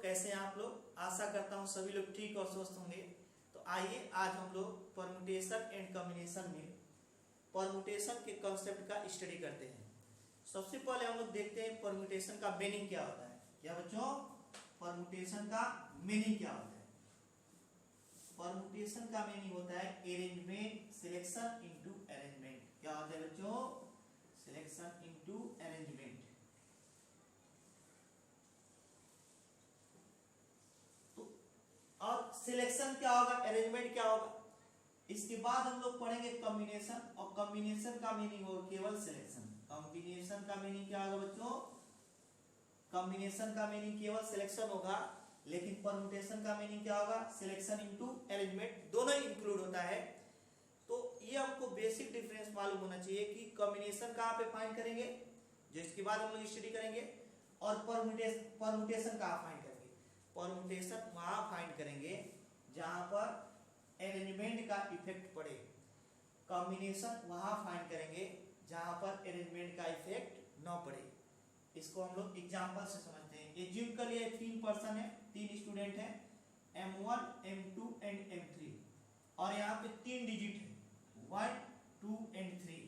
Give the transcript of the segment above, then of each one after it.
कैसे हैं आप लोग? आशा करता हूँ सभी लोग ठीक और स्वस्थ होंगे। तो आइए आज हम लोग परम्यूटेशन एंड कॉम्बिनेशन में परम्यूटेशन के कॉन्सेप्ट का स्टडी करते हैं। सबसे पहले हम लोग देखते हैं परम्यूटेशन का मीनिंग क्या होता है। क्या बच्चों, परम्यूटेशन का मीनिंग क्या होता है? परम्यूटेशन का मीनिंग होता है अरेंजमेंट, सिलेक्शन इनटू अरेंजमेंट। क्या होता है बच्चों? Selection into arrangement. और सिलेक्शन क्या होगा, अरेंजमेंट क्या होगा। इसके बाद हम लोग पढ़ेंगे कॉम्बिनेशन, और कॉम्बिनेशन का मीनिंग होगा केवल सिलेक्शन। कॉम्बिनेशन का मीनिंग क्या होगा बच्चों? कॉम्बिनेशन का मीनिंग केवल सिलेक्शन होगा, लेकिन परम्यूटेशन का मीनिंग क्या होगा? सिलेक्शन इनटू अरेंजमेंट, दोनों इंक्लूड होता है। तो ये हमको बेसिक डिफरेंस मालूम होना चाहिए कि कॉम्बिनेशन कहाँ पे फाइंड करेंगे, जो इसके बाद हम लोग स्टडी करेंगे, और परम्यूटेशन कहाँ फाइंड करेंगे। परम्यूटेशन वहां फाइंड करेंगे जहां पर अरेंजमेंट का इफेक्ट पड़े। कॉम्बिनेशन वहां फाइंड करेंगे जहां पर अरेंजमेंट का इफेक्ट न पड़े। इसको हम लोग एग्जांपल से समझते हैं। एज्यूम कर लिया 3 पर्सन है, 3 स्टूडेंट है, M1, M2 एंड M3, और यहाँ पे 3 डिजिट है 1, 2 एंड 3।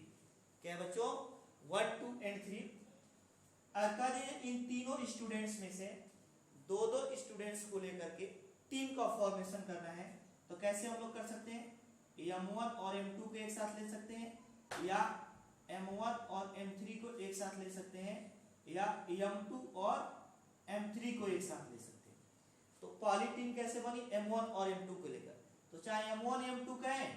क्या बच्चों? 1, 2 एंड 3। इन तीनों स्टूडेंट्स में से दो स्टूडेंट्स को लेकर के टीम का फॉर्मेशन करना है। तो कैसे हम लोग कर सकते हैं? M1 और M2 को एक साथ ले सकते हैं, या M1 और M3 को एक साथ ले सकते हैं, या M2 और M3 को एक साथ ले सकते हैं। तो पहली टीम कैसे बनी? M1 और M2 को लेकर। तो चाहे M1 M2 कहें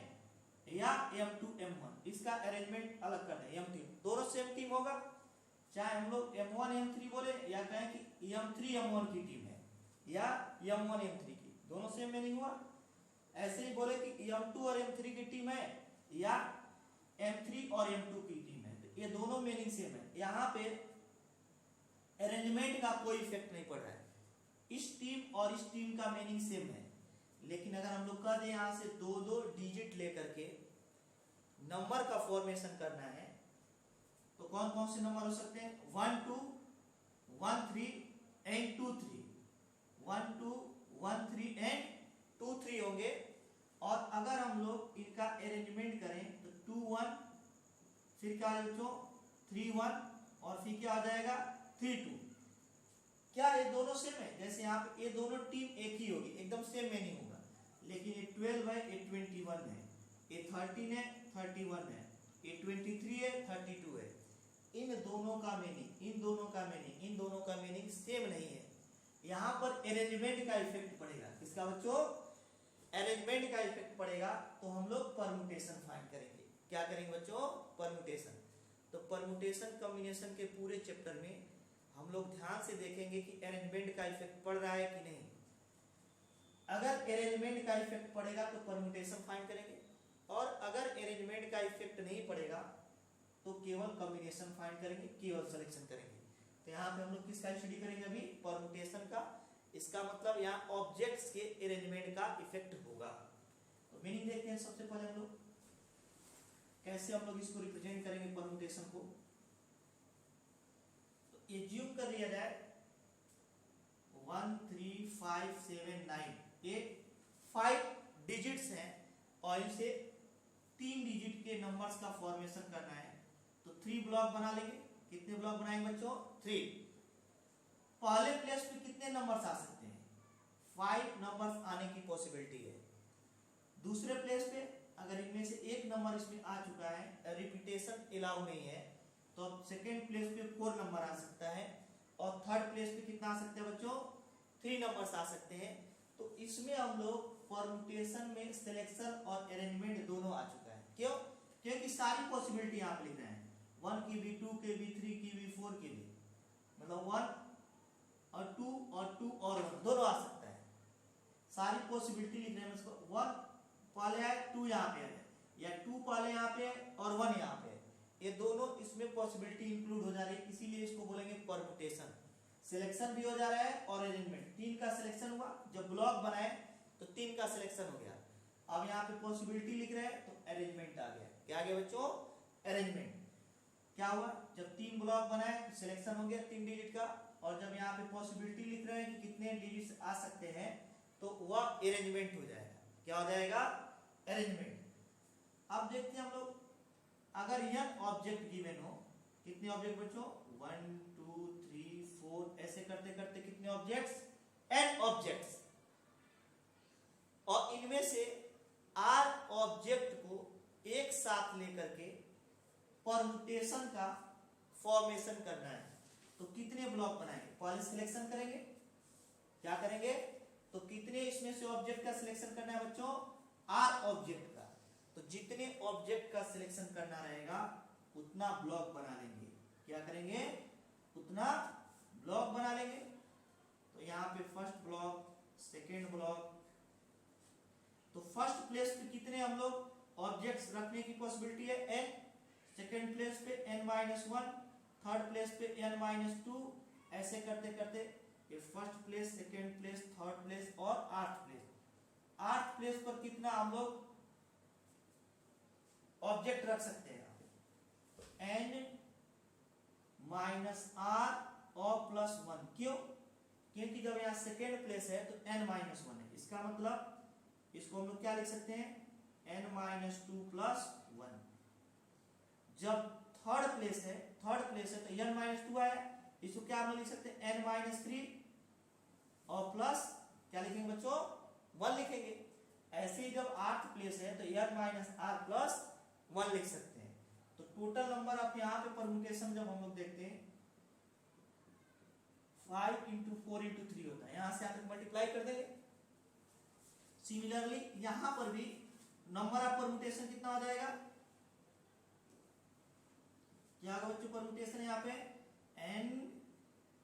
या M2 M1, इसका अरेंजमेंट अलग करना है। M3 दोनों सेम टीम होगा। चाहे हम लोग M1 M3 बोले, या कहें कि M3 M1 की टीम है, या M1 M3 की, दोनों सेम मीनिंग हुआ। ऐसे ही बोले कि M2 और M3 की टीम है, या M3 और M2 की टीम है, तो ये दोनों मीनिंग सेम है। यहाँ पे अरेंजमेंट का कोई इफेक्ट नहीं पड़ रहा है। इस टीम और इस टीम का मीनिंग सेम है, लेकिन अगर हम लोग कह दें यहां से दो डिजिट लेकर के नंबर का फॉर्मेशन करना है, तो कौन कौन से नंबर हो सकते हैं? 1 2 1 3 एंड 2 3। 1 2 1 3 एंड 2 3 होंगे। और अगर हम लोग इनका अरेंजमेंट करें तो 2 1, फिर क्या बच्चों 3 1, और फिर क्या आ जाएगा 3 2। क्या ये दोनों सेम है? जैसे यहाँ पे ये दोनों टीम एक ही होगी, एकदम सेम मीनिंग होगा। लेकिन ये 12 है, ये 21 है, ये 13 है, 31 है, ये 23 है, 32 है। इन दोनों का मीनिंग सेम नहीं है। यहाँ पर अरेंजमेंट का इफेक्ट पड़ेगा। किसका बच्चों? अरेंजमेंट का इफेक्ट पड़ेगा, तो हम लोग परम्यूटेशन फाइंड करेंगे। क्या करेंगे बच्चों? परम्यूटेशन। तो परम्यूटेशन कॉम्बिनेशन के पूरे चैप्टर में हम लोग ध्यान से देखेंगे कि अरेंजमेंट का इफेक्ट पड़ रहा है कि नहीं। अगर अरेंजमेंट का इफेक्ट पड़ेगा तो परम्यूटेशन फाइंड करेंगे, और अगर अरेंजमेंट का इफेक्ट नहीं पड़ेगा तो केवल कॉम्बिनेशन फाइंड करेंगे, केवल सिलेक्शन करेंगे। तो यहाँ पे हम लोग किसका स्टडी करेंगे? अभी परम्यूटेशन का। इसका मतलब यहाँ ऑब्जेक्ट्स के अरेंजमेंट का इफेक्ट होगा। तो मीनिंग देखते हैं। सबसे पहले हम लोग कैसे हम लोग इसको रिप्रेजेंट करेंगे परम्यूटेशन को। तो एज्यूम कर लिया जाए 1 3 5 7 9, ये 5 डिजिट्स हैं, और इनसे 3 डिजिट के नंबर्स का फॉर्मेशन करना है। तो 3 ब्लॉक बना लेंगे। कितने ब्लॉक बनाएंगे बच्चों? 3। पहले प्लेस पे कितने नंबर्स आ सकते हैं? 5 नंबर्स आने की पॉसिबिलिटी है। दूसरे प्लेस पे अगर इनमें से एक नंबर इसमें आ चुका है, रिपीटेशन अलाउ नहीं है, तो सेकेंड प्लेस पे 4 नंबर आ सकता है, और थर्ड प्लेस पे कितना आ सकते हैं बच्चों? 3 नंबर्स आ सकते हैं। तो इसमें हम लोग परम्यूटेशन में सिलेक्शन और अरेंजमेंट दोनों आ चुका है। क्यों? क्योंकि सारी पॉसिबिलिटी यहाँ पे लिखना है। 1 की भी, 2 के भी, 3 की भी, 4 के भी, मतलब 1 और 2 और 2 और 1 दोनों आ सकता है। सारी पॉसिबिलिटी लिखने में इसको 1 पहले है, 2 यहाँ पे है, या 2 पहले यहाँ पे है और 1 यहाँ पे है। ये दोनों इसमें पॉसिबिलिटी इंक्लूड हो जा रही है, इसीलिए इसको बोलेंगे परम्यूटेशन। सिलेक्शन भी हो जा रहा है और अरेंजमेंट। 3 का सिलेक्शन हुआ, जब ब्लॉक बनाए तो 3 का सिलेक्शन हो गया। अब यहाँ पे पॉसिबिलिटी लिख रहे हैं तो अरेंजमेंट आ गया। क्या आ गया बच्चों? अरेंजमेंट। क्या हुआ? जब 3 ब्लॉक बनाए तो सिलेक्शन हो गया 3 डिजिट का, और जब यहाँ पे पॉसिबिलिटी लिख रहे हैं कि कितने डिजिट्स आ सकते हैं, तो वह अरेंजमेंट हो जाएगा। क्या हो जाएगा? अरेंजमेंट। अब देखते हैं हम लोग, अगर यह ऑब्जेक्ट गिवन हो, कितने ऑब्जेक्ट बच्चों? 1 2 3 4, ऐसे करते करते कितने ऑब्जेक्ट्स? n objects. और इनमें से r ऑब्जेक्ट को एक साथ लेकर के परमुटेशन का फॉर्मेशन करना है, तो कितने ब्लॉक बनाएंगे? पहले सिलेक्शन करेंगे। क्या करेंगे? तो कितने इसमें से ऑब्जेक्ट का सिलेक्शन करना है बच्चों? r ऑब्जेक्ट का। तो जितने ऑब्जेक्ट का सिलेक्शन करना रहेगा उतना ब्लॉक बना लेंगे। क्या करेंगे? उतना ब्लॉक बना लेंगे। तो यहाँ पे फर्स्ट ब्लॉक, सेकेंड ब्लॉक। तो फर्स्ट प्लेस पे कितने हम लोग ऑब्जेक्ट्स रखने की पॉसिबिलिटी है? n। सेकेंड प्लेस पे n-1, थर्ड प्लेस पे n-2, ऐसे करते करते ये first place, second place, third place और 8th प्लेस। 8th प्लेस पर कितना हम लोग ऑब्जेक्ट रख सकते हैं? तो n-r और +1। क्यों? क्योंकि जब यहाँ सेकेंड प्लेस है तो n-1 है। इसका मतलब इसको हम लोग क्या लिख सकते हैं? n-2 + 1। जब थर्ड प्लेस है तो n-2 आया, इसको क्या हम लोग लिख सकते हैं? n-3 और प्लस क्या लिखेंगे बच्चों? 1 लिखेंगे। ऐसे ही जब 8th प्लेस है तो n-r + 1 लिख सकते हैं। तो टोटल नंबर आप यहाँ पे परम्यूटेशन जब हम लोग देखते हैं 5 × 4 × 3 होता है, यहां से यहां तक मल्टीप्लाई कर देंगे। सिमिलरली यहां पर भी नंबर ऑफ परम्यूटेशन कितना हो जाएगा? क्या होगा बच्चों परम्यूटेशन? यहाँ पे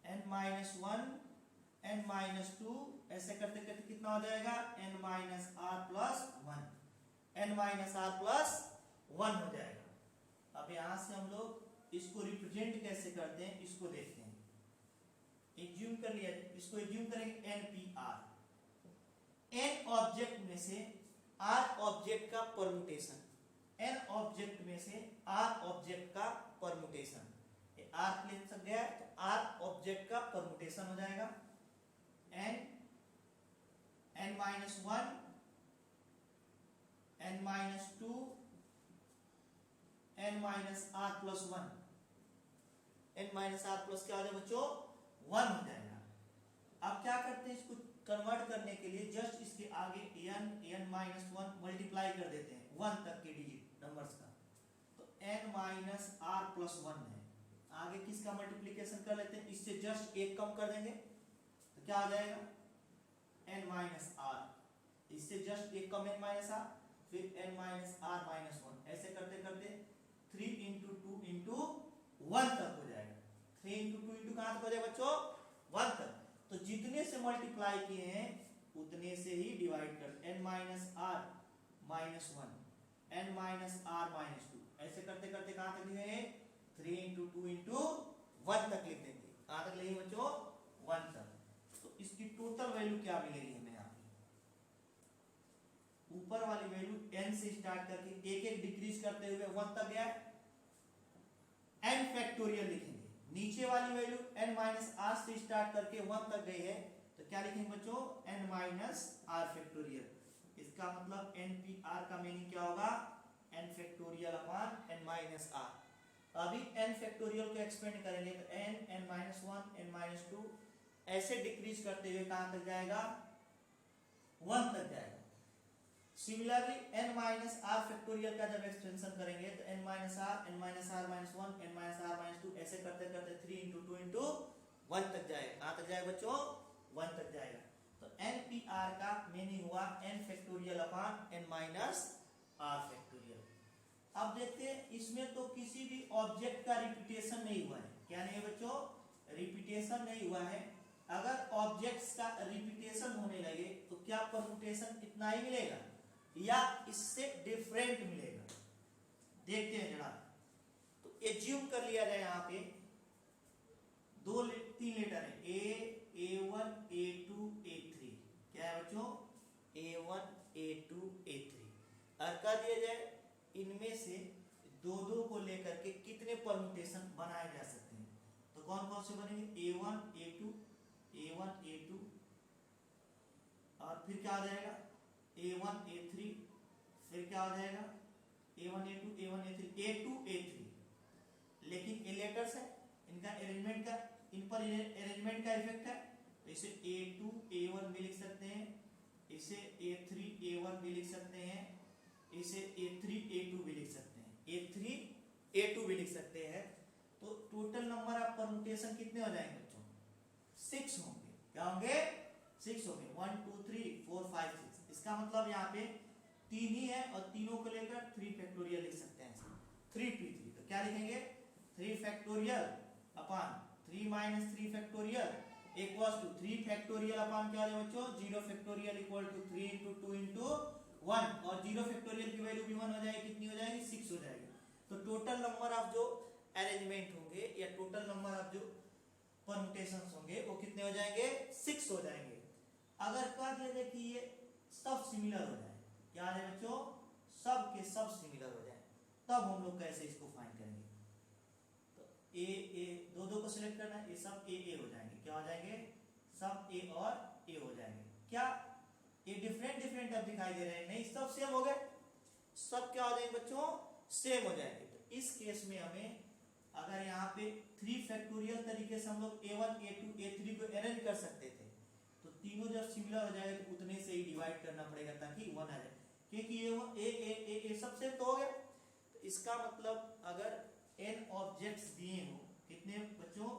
n-1 n-2, ऐसे करते करते कितना हो जाएगा? n-r + 1, n-r + 1 हो जाएगा। अब यहां से हम लोग इसको रिप्रेजेंट कैसे करते हैं इसको देखते हैं। एज्यूम कर लिया, इसको एज्यूम करेंगे npr। n ऑब्जेक्ट में से r ऑब्जेक्ट का परम्यूटेशन, n ऑब्जेक्ट में से r ऑब्जेक्ट का परम्यूटेशन। ये r प्लेस तक गया तो r ऑब्जेक्ट का परम्यूटेशन हो जाएगा n-1 n-2 n-r + 1। n-r plus क्या हो जाएगा बच्चों? 1 हो जाएगा। अब क्या करते हैं, इसको कन्वर्ट करने के लिए जस्ट इसके आगे n-1 मल्टीप्लाई कर देते हैं 1 तक के डिजिट नंबर्स का। तो n-r + 1 है। आगे किसका मल्टीप्लिकेशन कर लेते हैं? इससे जस्ट एक कम कर देंगे तो क्या हो जाएगा? n-r। इससे जस्ट एक कम n-r, फिर n-r - 1, ऐसे करते करते 3 × 2 × 1 तक हो जाएगा। 3 × 2 × कहां तक हो जाएगा बच्चों? 1 तक। तो जितने से मल्टीप्लाई किए हैं उतने से ही डिवाइड कर, n-r - 1 n-r - 2, ऐसे करते करते कहां तक लिखेंगे? 3 × 2 × 1 तक लिख देंगे। कहां तक लिखेंगे बच्चों? 1 तक। तो इसकी टोटल वैल्यू क्या मिलेगी हमें? यहाँ पे ऊपर वाली वैल्यू n से स्टार्ट करके एक एक डिक्रीज करते हुए 1 तक गया, n फैक्टोरियल लिखेंगे। नीचे वाली वैल्यू n-r से स्टार्ट करके 1 तक गई है तो क्या लिखेंगे बच्चों? n-r factorial. इसका मतलब npr का मीनिंग क्या होगा? n factorial upon n-r। अभी n फैक्टोरियल को एक्सपेंड करेंगे तो n n-1 n-2 ऐसे डिक्रीज करते हुए कहां तक जाएगा? 1 तक जाएगा। सिमिलरली n-r फैक्टोरियल का जब एक्सपेंशन करेंगे तो n-r n-r - 1 n-r - 2 ऐसे करते करते 3 × 2 × 1 तक जाएगा। कहां तक जाएगा बच्चों? 1 तक जाएगा। तो npr का मीनिंग हुआ n factorial upon n-r factorial. अब देखते हैं इसमें तो किसी भी ऑब्जेक्ट का रिपीटेशन नहीं हुआ है। क्या नहीं है बच्चों? रिपीटेशन नहीं हुआ है। अगर ऑब्जेक्ट्स का रिपीटेशन होने लगे तो क्या परम्यूटेशन इतना ही मिलेगा या इससे डिफरेंट मिलेगा? देखते हैं जरा। तो एज्यूम कर लिया जाए, यहाँ पे 3 लेटर है a1 a2 a3। क्या है बच्चों? a1 a2 a3। और कर दिया जाए इनमें से दो दो को लेकर के कितने परम्यूटेशन बनाए जा सकते हैं। तो कौन कौन से बनेंगे, A1 A2 A1 A2 और फिर क्या हो जाएगा A1 A3, फिर क्या हो जाएगा A1 A2 A1 A3 A2 A3। लेकिन ये लेटर्स है, इनका अरेंजमेंट का, इन पर अरेंजमेंट का इफेक्ट है, तो इसे A2 A1 भी लिख सकते हैं, इसे A3 A1 भी लिख सकते हैं, इसे A3 A2 भी लिख सकते हैं, A3 A2 भी लिख सकते हैं। तो टोटल नंबर ऑफ परम्यूटेशन कितने हो जाएंगे बच्चों, 6 होंगे। क्या होंगे, 6 होंगे, 1 2 3 4 5 6। इसका मतलब यहाँ पे 3 ही है और तीनों को लेकर 3 फैक्टोरियल लिख सकते हैं, 3 तो क्या लिखेंगे 3 factorial upon 3 minus 3 factorial equals to 3 factorial upon क्या हो जाएगा बच्चों 0 factorial equal to 3 into 2 into 1 और 0 फैक्टोरियल की वैल्यू भी 1 हो जाएगी, कितनी हो जाएगी 6 हो जाएगी। तो टोटल नंबर ऑफ जो अरेंजमेंट होंगे या टोटल नंबर ऑफ जो परम्यूटेशंस होंगे वो कितने हो जाएंगे 6 हो जाएंगे। अगर कह दिया जाए कि ये सब सिमिलर हो जाए, क्या है बच्चों सब के सब सिमिलर हो जाए, तब हम लोग कैसे इसको फाइंड करेंगे। तो ए दो को सिलेक्ट करना है, ये सब ए हो जाएंगे, क्या हो जाएंगे सब ए और ए हो जाएंगे। क्या ये डिफरेंट अब दिखाई दे रहे हैं, नहीं सब सेम हो गए, सब क्या हो जाएंगे बच्चों सेम हो जाएंगे। तो इस केस में हमें अगर यहाँ पे 3 फैक्टोरियल तरीके से हम लोग A1 A2 A3 को अरेंज कर सकते थे, तो तीनों जब सिमिलर हो जाएगा तो उतने से ही डिवाइड करना पड़ेगा ताकि 1 आ जाए, क्योंकि ये सब सेम तो हो गया। तो इसका मतलब अगर n ऑब्जेक्ट्स दिए हो, कितने बच्चों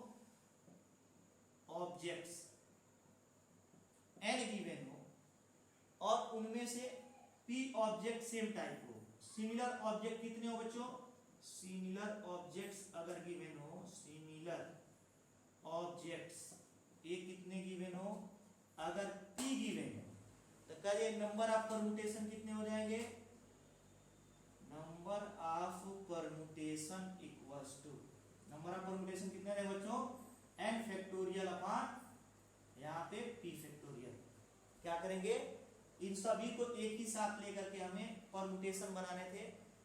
ऑब्जेक्ट्स n गिवन हो और उनमें से p ऑब्जेक्ट सेम टाइप हो, सिमिलर ऑब्जेक्ट कितने हो बच्चों, सिमिलर ऑब्जेक्ट्स अगर गिवन हो, सिमिलर ऑब्जेक्ट्स ये कितने गिवन हो, अगर p गिवन हो तो कहिए नंबर ऑफ परम्यूटेशन कितने हो जाएंगे, number of permutation equals to number of permutation कितने हैं बच्चों n फैक्टोरियल अपॉन यहाँ पे p फैक्टोरियल। क्या करेंगे इन सभी को एक ही साथ लेकर के हमें परम्यूटेशन बनाने थे,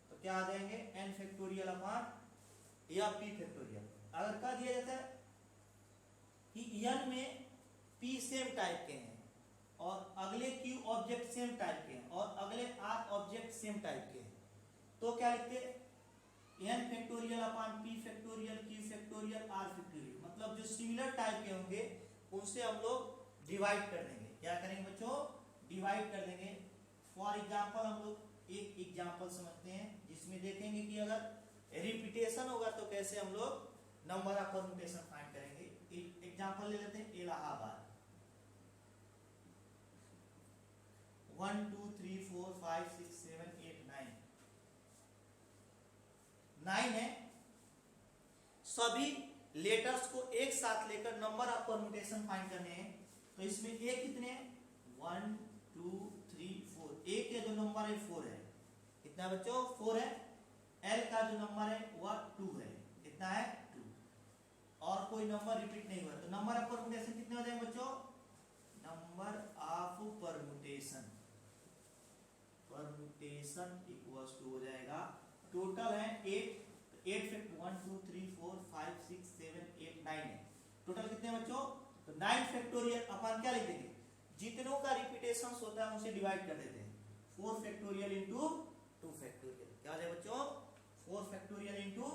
तो क्या आ जाएंगे n फैक्टोरियल अपॉन या p फैक्टोरियल। अगर कह दिया जाता है कि n में p सेम टाइप के हैं और अगले q ऑब्जेक्ट सेम टाइप के हैं और अगले r ऑब्जेक्ट सेम टाइप के हैं, तो क्या लिखते n factorial upon p factorial q factorial r factorial. मतलब जो सिमिलर टाइप के होंगे उनसे हम लोग डिवाइड कर देंगे। क्या करेंगे बच्चों डिवाइड कर देंगे। फॉर एग्जांपल हम लोग एक एग्जांपल समझते हैं जिसमें देखेंगे कि अगर रिपीटेशन होगा तो कैसे हम लोग नंबर ऑफ परम्यूटेशन फाइंड करेंगे। एक एग्जांपल ले लेते हैं इलाहाबाद 1 2 3 4 5 6 7 8 9 है। सभी लेटर्स को एक साथ लेकर नंबर ऑफ परम्यूटेशन फाइंड करने हैं। तो इसमें ए कितने हैं 1 2 3 4, ए के जो नंबर है 4 है, कितना बच्चों 4 है। एल का जो नंबर है वह 2 है, कितना है 2, और कोई नंबर रिपीट नहीं हुआ। तो नंबर ऑफ परम्यूटेशन कितने हो जाएंगे बच्चों, number of permutation equals to हो जाएगा टोटल है 8 फैक्ट 1 2 3 4 5 6 7 8 9 है। टोटल कितने बच्चों, तो 9 फैक्टोरियल अपन क्या लिख देंगे जितनों का रिपीटेशन होता है उसे डिवाइड कर देते हैं 4 फैक्टोरियल इंटू 2 फैक्टोरियल। क्या हो जाए बच्चों 4 फैक्टोरियल इंटू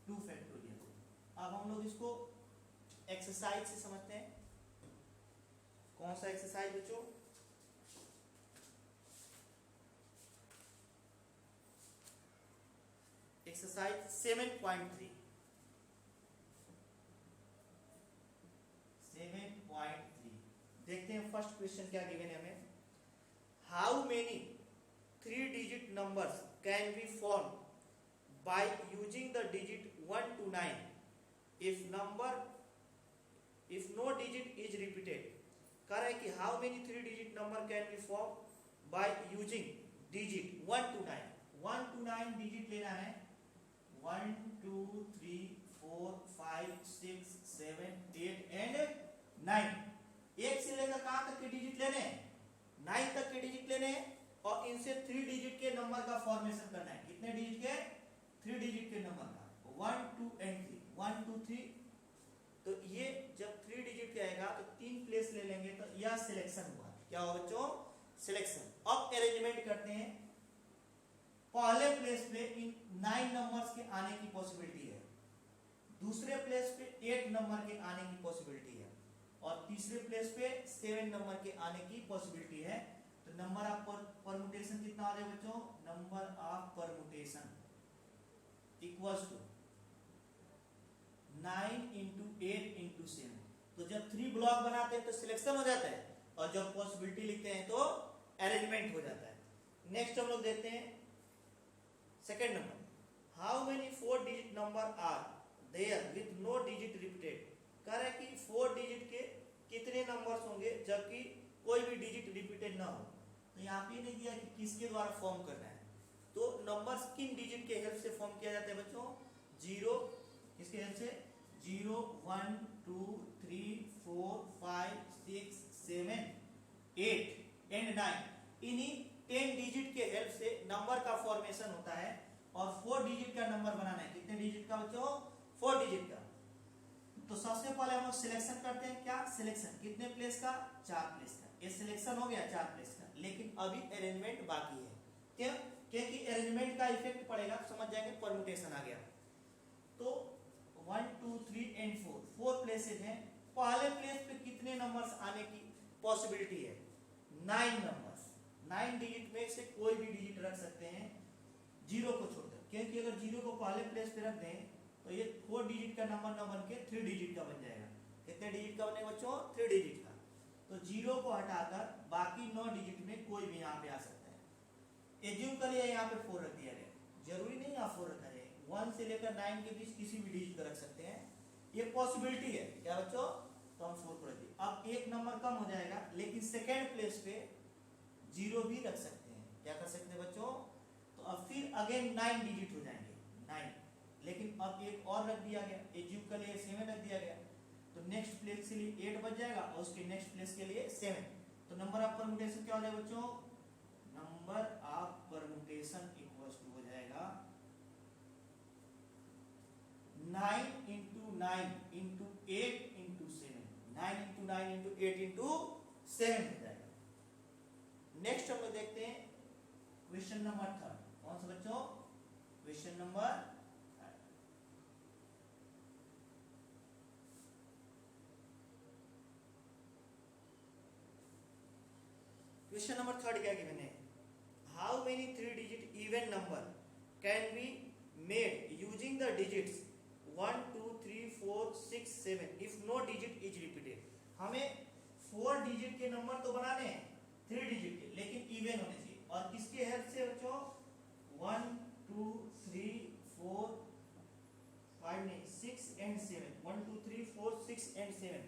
2 फैक्टोरियल। अब हम लोग इसको एक्सरसाइज से समझते हैं। कौन सा एक्सरसाइज बच्चों, एक्सरसाइज 7.3 देखते हैं। फर्स्ट क्वेश्चन क्या गिवन है हमें, how many 3 digit numbers can be form by using the digit 1 to 9 if no digit is repeated। कह रहा है कि how many 3 digit number can B form by using digit 1 to 9। 1 to 9 digit लेना है 1 2 3 4 5 6 7 8 and 9। एक से लेकर कहां तक के डिजिट लेने हैं 9 तक के डिजिट लेने हैं और इनसे 3 डिजिट के नंबर का फॉर्मेशन करना है। कितने डिजिट के 3 डिजिट के नंबर का 1 2 एंड 3 1 2 3। तो ये जब 3 डिजिट का आएगा तो 3 प्लेस ले लेंगे तो यह सिलेक्शन हुआ। क्या होगा बच्चों? सिलेक्शन। अब अरेंजमेंट करते हैं। पहले प्लेस पे इन 9 नंबर्स के आने की पॉसिबिलिटी है, दूसरे प्लेस पे 8 नंबर के आने की पॉसिबिलिटी है और तीसरे प्लेस पे 7 नंबर के आने की पॉसिबिलिटी है। तो नंबर ऑफ परमुटेशन कितना आ जाएगा बच्चों? Number of permutation equals to 9 into 8 into 7। तो जब 3 ब्लॉक बनाते हैं तो सिलेक्शन हो जाता है और जब पॉसिबिलिटी लिखते हैं तो अरेंजमेंट हो जाता है। नेक्स्ट हम लोग देखते हैं second number. How many 4 digit number are there with no digit repeated. कह रहा है कि 4 डिजिट के कितने नंबर्स होंगे जबकि कोई भी डिजिट रिपीटेड ना हो। तो यहाँ पे नहीं दिया कि किसके द्वारा फॉर्म करना है। तो नंबर्स किन डिजिट के हेल्प से फॉर्म किया जाता है बच्चों? 0 किसके हेल्प से? 0 1 2 3 4 5 6 7 8 एंड 9। इन्हीं 10 डिजिट के हेल्प से नंबर का फॉर्मेशन होता है और 4 डिजिट का नंबर बनाना है। कितने डिजिट का बच्चों? 4 डिजिट का। तो सबसे पहले हम लोग सिलेक्शन करते हैं। क्या सिलेक्शन? कितने प्लेस का? 4 प्लेस का। ये सिलेक्शन हो गया 4 प्लेस का, लेकिन अभी अरेंजमेंट बाकी है। क्यों? क्योंकि अरेंजमेंट का इफेक्ट पड़ेगा तो समझ जाएंगे परमुटेशन आ गया। तो 1 2 3 एंड 4 प्लेसेस हैं। पहले प्लेस पे कितने नंबर्स आने की पॉसिबिलिटी है? 9 नंबर्स। 9 डिजिट में से कोई भी डिजिट रख सकते हैं 0 को छोड़कर, क्योंकि अगर 0 को पहले प्लेस पे रख दें तो ये 4 डिजिट का नंबर न बन के 3 डिजिट का बन जाएगा। कितने डिजिट का बनेगा बच्चों? 3 डिजिट का। तो 0 को हटाकर बाकी 9 डिजिट में कोई भी यहाँ पे आ सकता है। एज्यूम करिए यहाँ पे 4 रख दिया गया, जरूरी नहीं यहाँ 4 रखा जाए, 1 से लेकर 9 के बीच किसी भी डिजिट को रख सकते हैं, ये पॉसिबिलिटी है। क्या बच्चों? तो हम 4 को रख दिए। अब एक नंबर कम हो जाएगा, लेकिन सेकेंड प्लेस पे 0 भी रख सकते हैं। क्या कर सकते हैं बच्चों? तो अब फिर अगेन 9 डिजिट हो जाएंगे 9, लेकिन अब एक और रख दिया गया, एज्यूम के लिए 7 रख दिया गया, तो नेक्स्ट प्लेस के लिए 8 बच जाएगा और उसके नेक्स्ट प्लेस के लिए 7। तो नंबर ऑफ परमुटेशन क्या हो जाएगा बच्चों? Number of permutation equals to हो जाएगा 9 into 9 into 8 into 7। 9 into 9 into 8 into 7 हो जाएगा। नेक्स्ट हम लोग देखते हैं क्वेश्चन नंबर 3। कौन सा बच्चों? क्वेश्चन नंबर क्वेश्चन नंबर 3 क्या गिवन है? How many 3 digit even number can be made using the digits 1 2 3 4 6 7 if no digit is repeated. हमें 4 डिजिट के नंबर तो बनाने हैं 3 डिजिट के, लेकिन इवन होने चाहिए। और किसके हेल्प से बच्चों? 1 2 3 4 5 नहीं 6 and 7। 1 2 3 4 6 and 7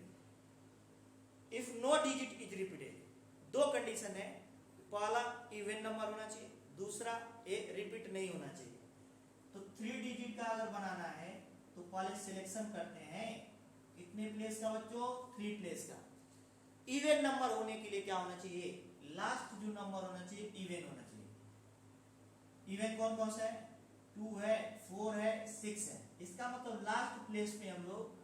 if no digit is repeated. दो कंडीशन है, पहला इवन नंबर होना चाहिए, दूसरा ए रिपीट नहीं होना चाहिए। तो 3 डिजिट का अगर बनाना है तो पहले सिलेक्शन करते हैं कितने प्लेस का बच्चों? 3 प्लेस का। इवन नंबर होने के लिए क्या होना चाहिए? लास्ट जो नंबर होना चाहिए इवन होना चाहिए। इवन कौन कौन सा है? 2 है, 4 है, 6 है। इसका मतलब लास्ट प्लेस पे हम लोग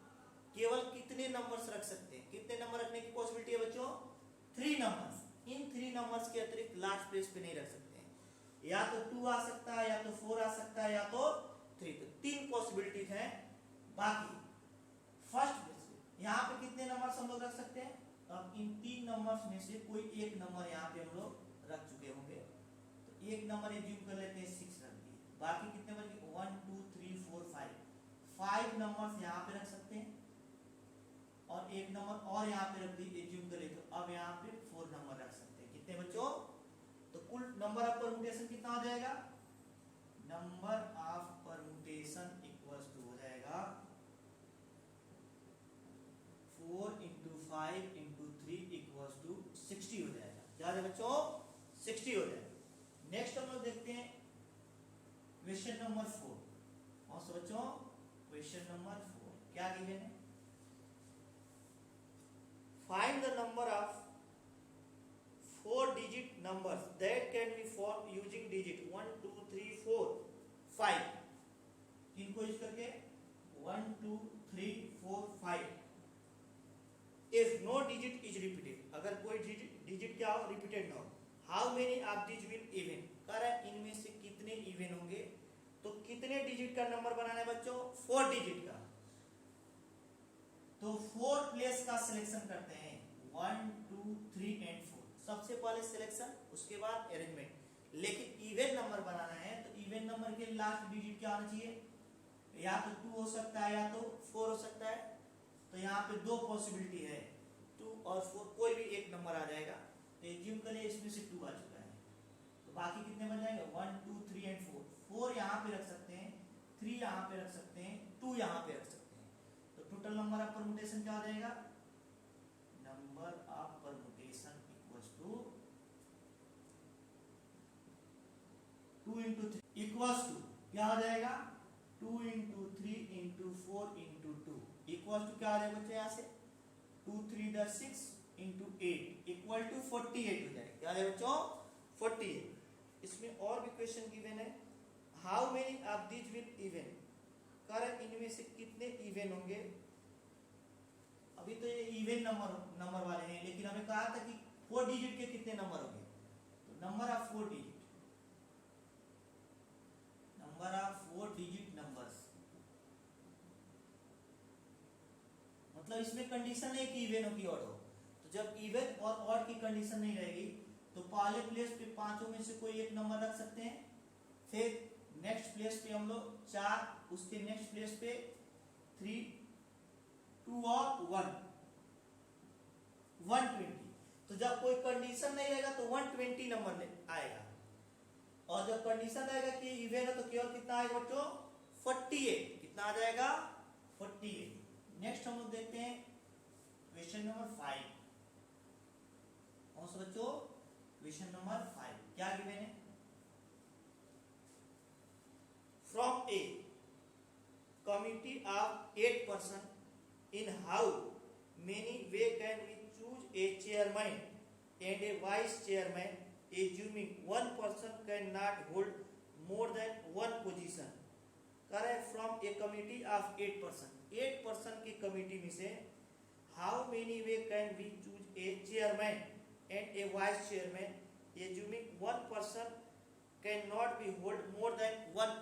केवल कितने नंबर्स रख सकते हैं? कितने नंबर रखने की पॉसिबिलिटी है बच्चों? 3 नंबर्स। इन 3 नंबर्स के अतिरिक्त लास्ट प्लेस पे नहीं रख सकते हैं। या तो 2 आ सकता है, या तो 4 आ सकता है, या तो 3। तो 3 पॉसिबिलिटीज हैं। बाकी फर्स्ट प्लेस पे यहाँ पे कितने नंबर्स हम लोग रख सकते हैं? अब इन 3 नंबर्स में से कोई एक नंबर यहाँ पे हम लोग रख चुके होंगे, तो एक नंबर एज्यूम कर लेते हैं 6 रख दिए। बाकी कितने बन गए? 1 2 3 4 5 नंबर्स यहाँ पे रख सकते हैं और एक नंबर और यहाँ पे रख दी एज्यूम कर ले, तो अब यहाँ पे 4 नंबर रख सकते हैं। कितने बच्चों? तो कुल नंबर ऑफ परमुटेशन कितना हो जाएगा? Number of permutation equals to हो जाएगा 4 इंटू 5 इंटू 3 इक्वल्स टू 60 हो जाएगा। क्या है बच्चों? 60 हो जाएगा। नेक्स्ट हम लोग देखते हैं क्वेश्चन नंबर 4। कौन सा बच्चों? क्वेश्चन नंबर 4 क्या गिवन है? Find the number of 4 digit numbers that can be formed using digit 1 2 3 4 5। इनको यूज करके 1 2 3 4 5 डिजिट इज रिपीटेड, अगर कोई डिजिट क्या हो, रिपीटेड ना हो। How many of this will even, कह रहा है इनमें से कितने इवन होंगे। तो कितने डिजिट का नंबर बनाना है बच्चों, 4 डिजिट का। तो 4 प्लेस का सिलेक्शन करते हैं, 1 2 3 एंड 4। सबसे पहले सिलेक्शन, उसके बाद अरेंजमेंट। लेकिन इवन नंबर बनाना है तो इवन नंबर के लास्ट डिजिट क्या होना चाहिए, या तो 2 हो सकता है या तो 4 हो सकता है। तो यहाँ पे 2 पॉसिबिलिटी है, 2 और 4, कोई भी एक नंबर आ जाएगा। तो एज्यूम करिए इसमें से 2 आ चुका है, तो बाकी कितने बन जाएंगे, 1 2 3 एंड 4। 4 यहाँ पे रख सकते हैं, 3 यहाँ पे रख सकते हैं, 2 यहाँ पे रख सकते हैं। तो टोटल नंबर ऑफ परमुटेशन क्या हो जाएगा, number of permutation equals to 2 into 3 equals to क्या हो जाएगा, 2 into 3 into 4 into 2 equals to क्या आ जाएगा बच्चे, यहाँ से 2 3 द 6 into 8 इक्वल टू 48 हो जाएगा। क्या है बच्चों, 48। इसमें और भी क्वेश्चन गिवन है, how many of this will even, कारण इनमें से कितने इवन होंगे। अभी तो ये इवन नंबर वाले हैं, लेकिन हमें कहा था कि 4 डिजिट के कितने नंबर होंगे। तो number of 4 digit, number of 4 digit numbers, मतलब इसमें कंडीशन है कि इवन हो कि ऑड हो। तो जब इवन और ऑड की कंडीशन नहीं रहेगी तो पहले प्लेस पे 5 में से कोई एक नंबर रख सकते हैं, फिर नेक्स्ट प्लेस पे हम लोग 4, उसके नेक्स्ट प्लेस पे 3 2 और 1 120। तो जब कोई कंडीशन नहीं रहेगा तो 120 नंबर आएगा, और जब कंडीशन रहेगा कि इवन है तो केवल कितना आएगा बच्चों, 48। कितना आ जाएगा, 48। नेक्स्ट हम लोग देखते हैं क्वेश्चन नंबर 5। कौन सा बच्चों, क्वेश्चन नंबर 5 क्या गिवन है, from a committee of 8 person in how many way can we choose a chairman and a vice chairman, assuming one person cannot hold more than one position। कह रहे हैं from a committee of 8 person, 8 person की committee में से how many way can we choose a chairman and a vice chairman, assuming one person cannot be hold more than one।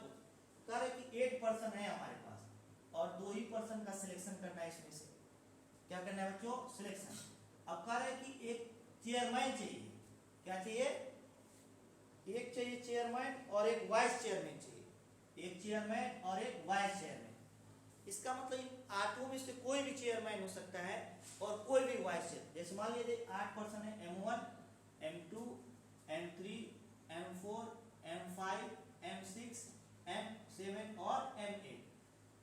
कह रहे कि 8 person है हमारे पास और 2 ही पर्सन का सिलेक्शन करना है, इसमें से क्या करना है बच्चों, सिलेक्शन। अब कह रहे कि एक चेयरमैन चाहिए, क्या चाहिए, एक चाहिए चेयरमैन और एक वाइस चेयरमैन चाहिए, एक चेयरमैन और एक वाइस चेयरमैन। इसका मतलब इन 8 में से कोई भी चेयरमैन हो सकता है और कोई भी वाइस चेयरमैन। जैसे मान लीजिए 8 पर्सन है, M1 M2 M3 M4 M5 M6 M7 और M8।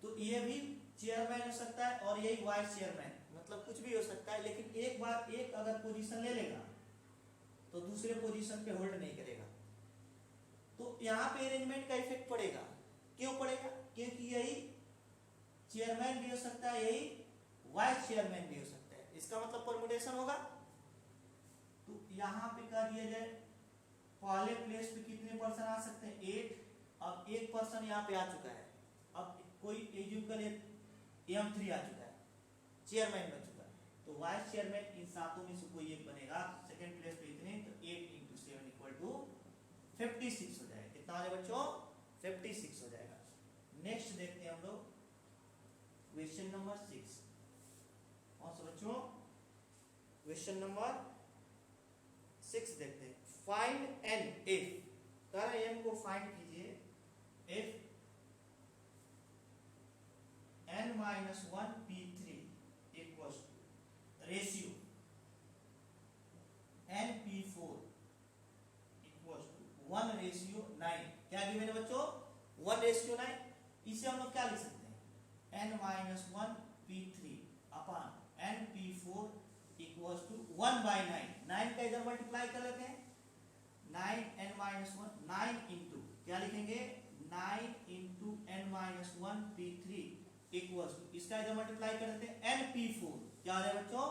तो ये भी चेयरमैन हो सकता है और यही वाइस चेयरमैन, मतलब कुछ भी हो सकता है। लेकिन एक बार एक अगर पोजीशन ले लेगा तो दूसरे पोजीशन पे होल्ड नहीं करेगा। तो यहाँ पे अरेंजमेंट का इफेक्ट पड़ेगा। क्यों पड़ेगा, क्योंकि यही चेयरमैन भी हो सकता है, यही वाइस चेयरमैन भी हो सकता है। इसका मतलब परमुटेशन होगा। तो यहाँ पे कर दिया जाए, पहले प्लेस पे कितने पर्सन आ सकते हैं, 8। अब एक पर्सन यहाँ पे आ चुका है, अब कोई एज्यूम करे M3 आ चुका है, चेयरमैन बन चुका है। तो वाइस चेयरमैन इन 7 में से कोई एक बनेगा। सेकंड प्लेस पे इतने, तो 8 into 7 इक्वल टू 56 हो जाएगा। कितना हो जाएगा बच्चों, 56 हो जाएगा। नेक्स्ट देखते हैं हम लोग क्वेश्चन नंबर 6। कौन सा बच्चों, क्वेश्चन नंबर 6 देखते हैं। फाइंड एन इफ, कह रहे हैं एन को फाइंड कीजिए if n-1 p3 equals to ratio n p4 equals to 1:9। क्या गिवन है बच्चों, 1:9। इसे हम लोग क्या लिख सकते हैं, n-1 p3 upon n p4 equals to 1/9। 9 का इधर मल्टीप्लाई कर लेते हैं, 9n-1 9 इंटू क्या लिखेंगे, 9 into n-1 p3 equals to, इसका इधर मल्टीप्लाई कर देते हैं np4। क्या आ जाएगा बच्चों,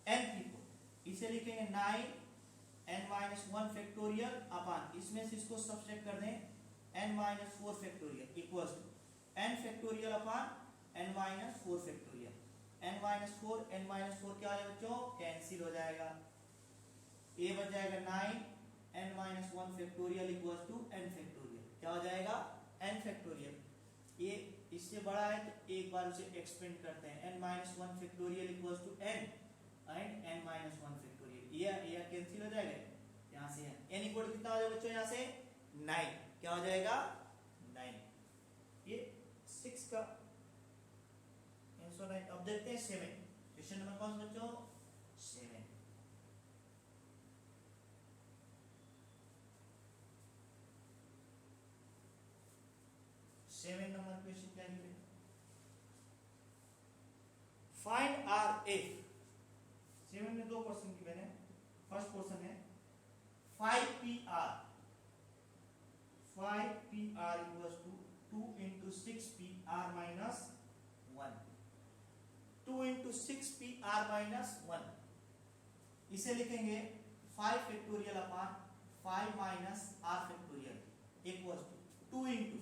np4। इसे लिखेंगे 9n-1 फैक्टोरियल अपॉन, इसमें से इसको सब्ट्रैक्ट कर दें n-4 factorial equals to n factorial upon n-4 factorial. n-4 n-4 क्या हो जाएगा बच्चों, कैंसिल हो जाएगा। a बच जाएगा 9 n-1 factorial equals to n factorial, क्या हो जाएगा n फैक्टोरियल। ये इससे बड़ा है तो एक बार उसे एक्सपेंड करते हैं, n-1 factorial equals to n and n-1 factorial, ये कैंसिल हो जाएगा यहाँ से। n इक्वल कितना हो जाएगा बच्चों, यहाँ से 9, क्या हो जाएगा 9। ये 6 का आंसर है। अब देखते हैं 7, क्वेश्चन नंबर कौन सा बच्चों, 7। सेवन नंबर क्वेश्चन क्या है, फाइंड आर एफ। 7 में 2 क्वेश्चन गिवन है। फर्स्ट क्वेश्चन है 5pr, 5pr equals to 2 into 6pr minus 1, 2 into 6pr minus 1। इसे लिखेंगे 5 factorial upon 5 minus r factorial equals to 2 into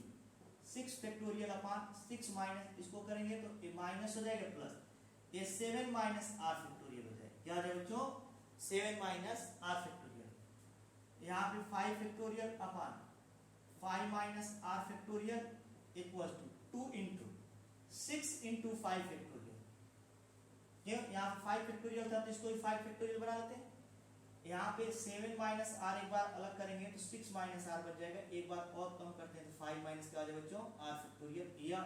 6 factorial upon 6 minus, इसको करेंगे तो ये माइनस हो जाएगा प्लस, ये 7 माइनस r फैक्टोरियल हो जाएगा। क्या हो जाएगा बच्चों, 7 माइनस r फैक्टोरियल। यहाँ पे 5 factorial upon 5 minus r factorial equals to 2 into 6 into 5 factorial. क्यों, यहाँ 5 फैक्टोरियल था तो इसको 5 फैक्टोरियल बना लेते हैं। यहाँ पे 7 माइनस आर एक बार अलग करेंगे तो 6 माइनस आर बच जाएगा, एक बार और कम करते हैं तो 5 माइनस क्या हो जाएगा बच्चों, आर फैक्टोरियल। यह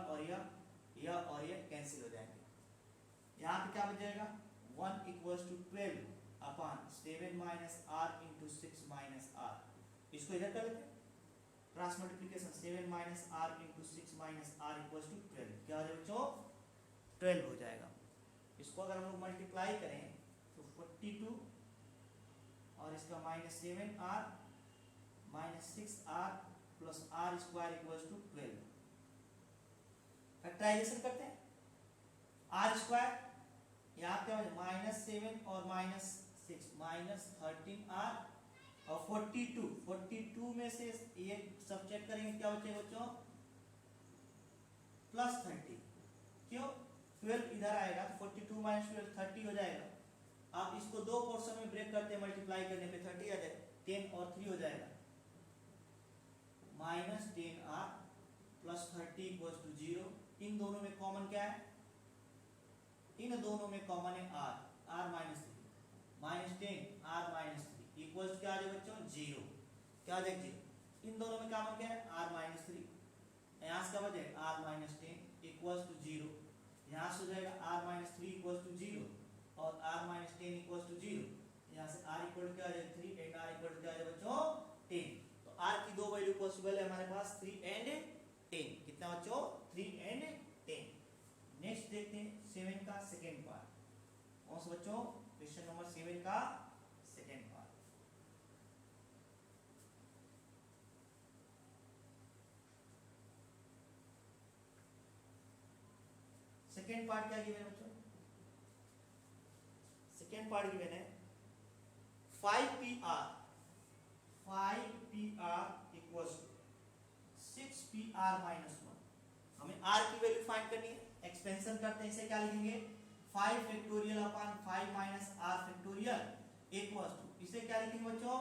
और यह कैंसिल हो जाएंगे। यहाँ पे क्या बच जाएगा 1 equals to 12 upon 7 minus R into 6 minus R. इसको इधर कर लेते हैं, cross multiplication 7 minus R into 6 minus R equals to 12, क्या हो जाएगा बच्चों 12 हो जाएगा। इसको अगर हम लोग मल्टीप्लाई करें तो 42 और इसका minus 7r minus 6r plus R square equals to 12। Factorization करते हैं, आर स्क्वायर यहाँ क्या हो माइनस 7 और माइनस 6 माइनस 13r और 42 में से ये सब्ट्रैक्ट करेंगे क्या बचेगा बच्चों प्लस 30। क्यों, 12 इधर आएगा तो 42 माइनस 12 30 हो जाएगा। आप इसको 2 पोर्शन में ब्रेक करते हैं, मल्टीप्लाई करने पे 30 आ जाएगा, 10 और 3 हो जाएगा, minus 10r plus 30 equals to 0। इन दोनों में कॉमन क्या है, इन दोनों में कॉमन है r minus 3 minus 10 r minus 3 equals क्या आ जाएगा बच्चों 0, क्या आ जाएगा 0। इन दोनों में कॉमन क्या है r माइनस 3, यहाँ से क्या बचेगा r माइनस 10 इक्वल्स टू 0, यहाँ से हो जाएगा r माइनस 3 इक्वल्स टू 0 और r माइनस 10 इक्वल्स टू 0। यहाँ से r इक्वल क्या आ जाएगा 3 एंड r इक्वल क्या आ जाएगा बच्चों 10। तो r की दो वैल्यू पॉसिबल है हमारे पास 3 एंड 10। कितना बच्चों 3 एंड 10। नेक्स्ट देखते हैं 7 का सेकेंड पार्ट। कौन सा बच्चों, क्वेश्चन नंबर 7 का सेकेंड पार्ट। सेकेंड पार्ट क्या गिवन है बच्चों, सेकेंड पार्ट गिवन है 5pr equals to 6pr minus 1। हमें r की वैल्यू फाइंड करनी है, एक्सपेंशन करते हैं, इसे क्या लिखेंगे 5 factorial upon 5 minus r factorial equals to, इसे क्या लिखेंगे बच्चों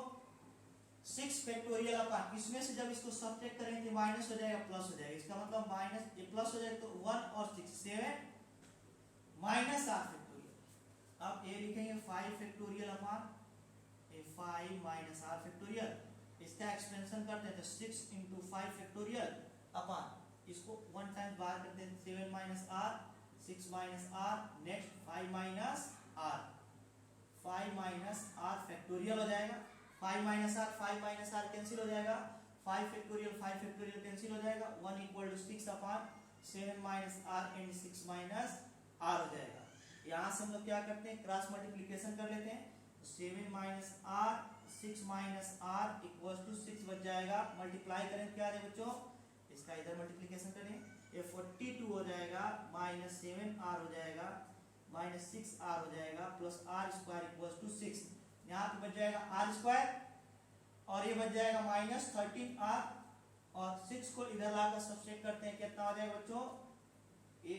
6 फैक्टोरियल अपॉन, इसमें से जब इसको सब्ट्रैक्ट करेंगे तो माइनस हो जाएगा प्लस हो जाएगा, इसका मतलब माइनस ये प्लस हो जाएगा तो 1 और 6 7 माइनस r फैक्टोरियल। अब ये लिखेंगे 5 factorial upon 5 minus r factorial, इसका एक्सपेंशन करते हैं तो 6 into 5 फैक्टोरियल अपॉन, इसको 1 टाइम बाहर करते हैं 7 minus r 6 minus r, next 5 minus r, 5 minus r factorial हो जाएगा, 5 माइनस r कैंसिल हो जाएगा, 5 फैक्टोरियल कैंसिल हो जाएगा, 1 equal to 6 upon 7 minus r and 6 minus r हो जाएगा। यहाँ से हम लोग क्या करते हैं क्रॉस मल्टीप्लिकेशन कर लेते हैं, 7 minus r 6 minus r equals to 6 बच जाएगा, मल्टीप्लाई करें क्या है बच्चों, इसका इधर मल्टीप्लिकेशन करें, ये 42 हो जाएगा माइनस 7r हो जाएगा माइनस 6r हो जाएगा plus r square equals to 6। यहाँ पे बच जाएगा r स्क्वायर और ये बच जाएगा माइनस 13r और 6 को इधर लाकर सब्ट्रैक्ट करते हैं, कितना हो जाएगा बच्चों ये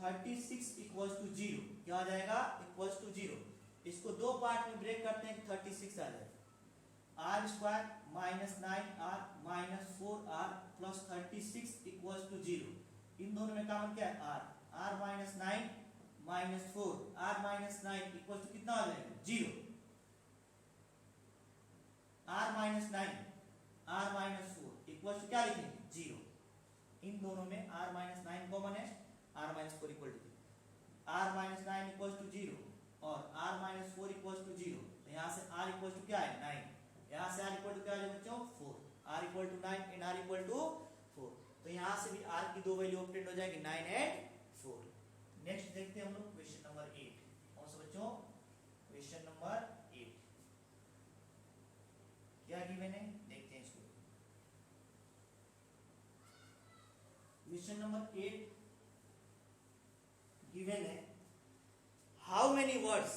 36 इक्वल्स टू 0, क्या आ जाएगा इक्वल्स टू 0। इसको दो पार्ट में ब्रेक करते हैं कि 36 आ जाए, R square minus 9r minus 4r plus 36 equals to 0। इन दोनों में कॉमन क्या है r, r minus 9 minus 4, r minus 9 equals to कितना आ जाएगा 0। r minus 9 r minus 4 equals to क्या लिखेंगे 0। इन दोनों में r माइनस 9 कॉमन है, r minus 4 equal to r minus 9 equals to 0 और r माइनस 4 इक्वल्स टू 0। तो यहाँ से r इक्वल्स टू क्या है 9, यहाँ से r इक्वल टू क्या है बच्चों 4, r equal to 9 and r equal to 4। तो यहाँ से भी r की दो वैल्यू ऑब्टेन हो जाएगी 9 एंड 4। नेक्स्ट देखते हैं हम लोग क्वेश्चन नंबर 8। कौन सा बच्चों क्वेश्चन नंबर 8 क्या गिवन है देखते हैं इसको। क्वेश्चन नंबर 8 गिवन है, how many words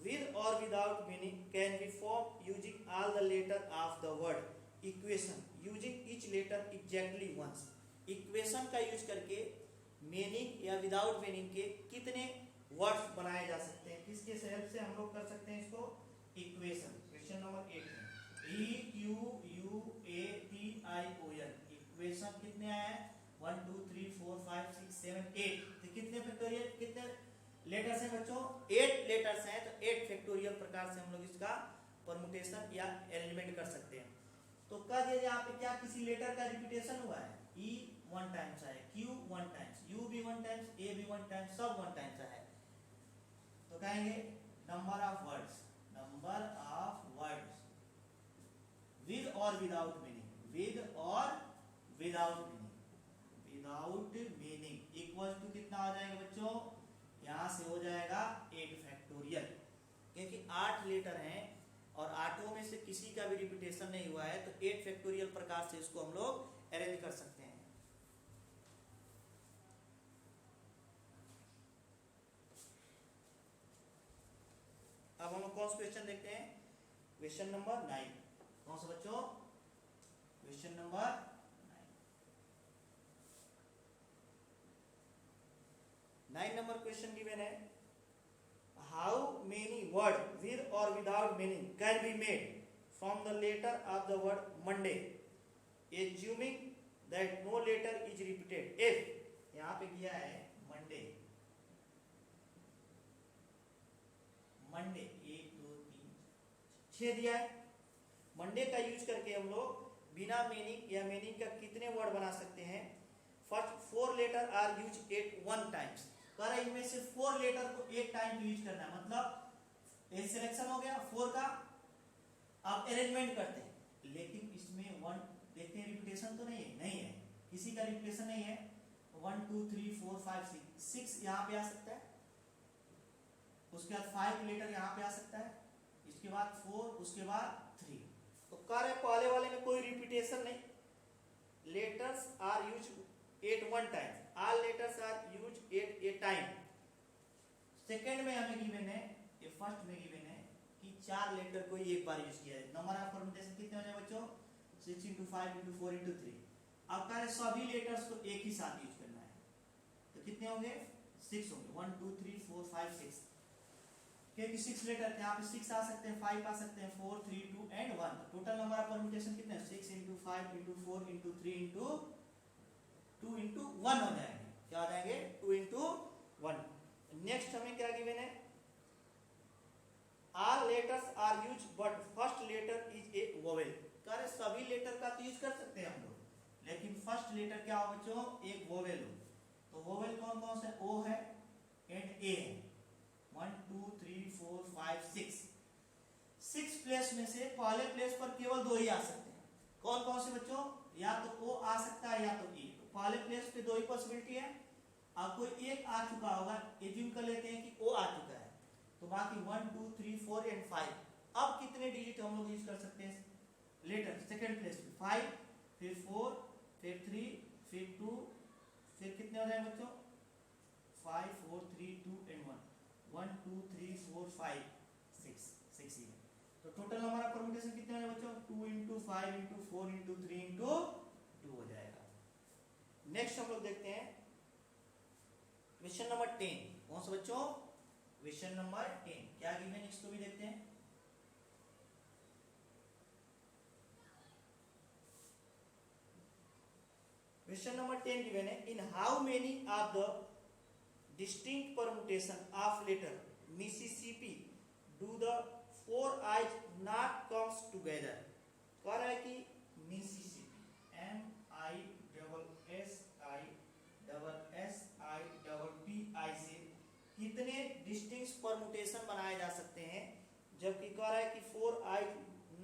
with or without meaning can be formed using all the letter of the word equation using each letter exactly once। Equation का यूज करके meaning या without meaning के कितने words बनाए जा सकते हैं, किसके हेल्प से हम लोग कर सकते हैं इसको इक्वेशन। क्वेश्चन नंबर 8 में EQUATION इक्वेशन कितने आए हैं 1 2 3 4 5 6 7 8। तो कितने फैक्टोरियल कितने लेटर्स हैं बच्चों 8 लेटर्स हैं। तो 8 फैक्टोरियल प्रकार से हम लोग इसका परमुटेशन या एलिमेंट कर सकते हैं। तो कह दिया यहाँ पे क्या किसी लेटर का रिपीटेशन हुआ है, E 1 टाइम्स आया, Q 1 टाइम्स, U भी 1 टाइम्स, A भी 1 टाइम्स, सब 1 टाइम्स आया। तो कहेंगे नंबर ऑफ वर्ड्स विद और विदाउट मीनिंग, विद और विदाउट मीनिंग इक्वल टू कितना आ जाएगा बच्चों, यहां से हो जाएगा 8 फैक्टोरियल। क्योंकि 8 लेटर हैं और 8 में से किसी का भी रिपीटेशन नहीं हुआ है, तो 8 फैक्टोरियल प्रकार से इसको हम लोग अरेंज कर सकते हैं। अब हम लोग कौन सा क्वेश्चन देखते हैं, क्वेश्चन नंबर 9। कौन सा बच्चों question number 9 number question given है, हाउ मेनी वर्ड विद और without meaning can be made from the letter of the word Monday assuming that no letter is repeated if. यहां पे किया है मंडे 1 2 3 6 दिया है। मंडे का यूज करके हम लोग बिना मीनिंग या मीनिंग का कितने वर्ड बना सकते हैं। First 4 letter are use at 1 times. कर इनमें से 4 लेटर को एक टाइम यूज करना है, मतलब एक सिलेक्शन हो गया 4 का। अब अरेंजमेंट करते हैं, लेकिन इसमें 1 देखते हैं रिपीटेशन तो नहीं है, किसी का रिपीटेशन नहीं है। 1 2 3 4 5 6 यहाँ पे आ सकता है, उसके बाद 5 लेटर यहाँ पे आ सकता है, इसके बाद 4, उसके बाद 3। तो कार्य पहले वाले में कोई रिपीटेशन नहीं, letters are use at 1 time, all letters are use at a time. Second में हमें गिवन है, ये फर्स्ट में गिवन है कि 4 लेटर को एक बार यूज किया है। नंबर ऑफ परमुटेशन कितने हो जाए बच्चों 6 × 5 × 4 × 3। अब कार्य सभी लेटर्स को एक ही साथ यूज करना है, तो कितने होंगे 6 होंगे, 1 2 3 4 5 6। क्योंकि 6 लेटर यहाँ पे 6 आ सकते हैं, 5 आ सकते हैं, 4 3 2 and 1। Total number of permutation कितने 6 × 5 × 4 × 3 × 2 × 1 हो जाएंगे। क्या हो जाएंगे 2 × 1। नेक्स्ट हमें क्या गिवन है, all letters are use but first letter is a vowel. करे सभी लेटर का तो यूज कर सकते हैं हम लोग, लेकिन फर्स्ट लेटर क्या हो बच्चों एक वोवेल हो। तो वोवेल कौन कौन से, ओ है एंड ए है। 1 2 3 4 5 6 प्लेस में से पहले प्लेस पर केवल 2 ही आ सकते हैं। कौन कौन से बच्चों, या तो ओ आ सकता है या तो ई। तो पहले प्लेस पे 2 ही पॉसिबिलिटी है। अब कोई एक आ चुका होगा, एज्यूम कर लेते हैं कि ओ आ चुका है, तो बाकी 1 2 3 4 एंड 5। अब कितने डिजिट हम लोग यूज कर सकते हैं लेटर सेकंड प्लेस पे 5, फिर 4, फिर 3, फिर 2, फिर कितने हो जाए बच्चों 5 4 3 2 एंड 1 2 3 4 5 6 ही है। तो टोटल नंबर ऑफ परमुटेशन कितने हो जाए बच्चों 2 × 5 × 4 × 3 × 2 हो जाएगा। नेक्स्ट हम लोग देखते हैं क्वेश्चन नंबर 10 कौन सा बच्चों? क्वेश्चन नंबर 10 क्या गिवन है इसको भी देखते हैं। क्वेश्चन नंबर 10 गिवन है, इन how many of the distinct permutation of letter Mississippi do the four eyes not comes together। कह रहा है कि Mississippi MISSISSIPPI से कितने डिस्टिंक्ट परमुटेशन बनाए जा सकते हैं, जबकि कह रहा है कि four eyes